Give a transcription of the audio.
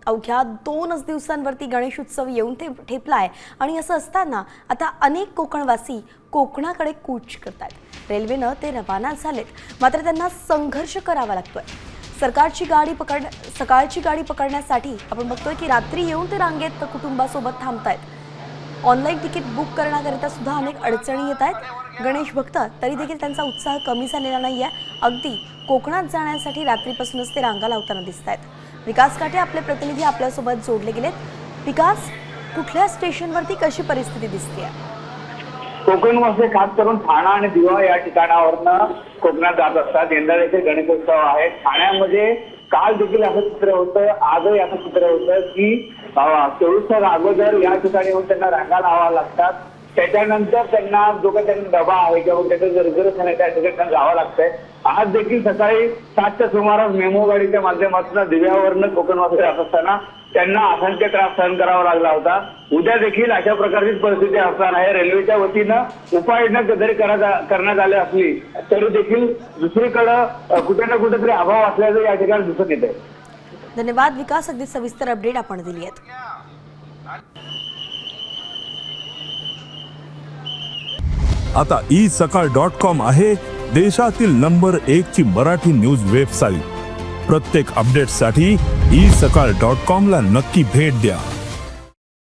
अवघ्या 2 दिवसांवरती गणेश उत्सव येऊन ठेपलाय आणि असं असताना आता अनेक कोकणवासी कोकणाकडे कूच करतात। रेल्वेनं ते रवाना झालेत, मात्र त्यांना संघर्ष करावा लागतोय। सकाळची गाडी पकडण्यासाठी आपण बघतोय की रात्री येऊन ते रांगेत कुटुंबासोबत थांबतायत। ऑनलाईन तिकीट बुक करण्याकरिता सुद्धा अनेक अडचणी येत आहेत। गणेश भक्त तरी देखील त्यांचा उत्साह कमी झालेला नाहीये। अगदी कोकणात जाण्यासाठी रात्रीपासूनच ते रांगा लावताना दिसतायत। विकास काटे आपले प्रतिनिधी आपल्यासोबत जोडले गेलेत। विकास, कुठल्या स्टेशनवरती कशी परिस्थिती दिसते? कोकणवासी खास करून ठाणा आणि दिवा या ठिकाणावरनं कोकणात जात असतात। यंदा देखील गणेशोत्सव आहे। ठाण्यामध्ये काल देखील असं चित्र होतं, आजही असं चित्र होतं की 24 तास अगोदर या ठिकाणी येऊन त्यांना रांगा लावाव्या लागतात। त्याच्यानंतर त्यांना जो काही त्यांना डबा आहे किंवा त्याचं रिझर्वेशन आहे त्या ठिकाणी जावं लागतंय। आज देखील सकाळी 7च्या सुमारास मेमो गाडीच्या माध्यमातून दिव्यावरनं कोकणवासी जात असताना त्यांना असंख्य त्रास सहन करावा लागला होता। उद्या देखील अशा प्रकारचीच परिस्थिती असणार आहे। रेल्वेच्या वतीनं उपाययोजना जरी करण्यात आली असली तरी देखील दुसरीकडे कुठे ना कुठेतरी अभाव असल्याचं या ठिकाणी दिसून येत आहे। धन्यवाद विकास, अगदी सविस्तर अपडेट आपण दिली आहेत। आता isakal.com आहे देशातील नंबर 1 ची मराठी न्यूज वेबसाईट। प्रत्येक अपडेटसाठी isakal.com ला नक्की भेट द्या।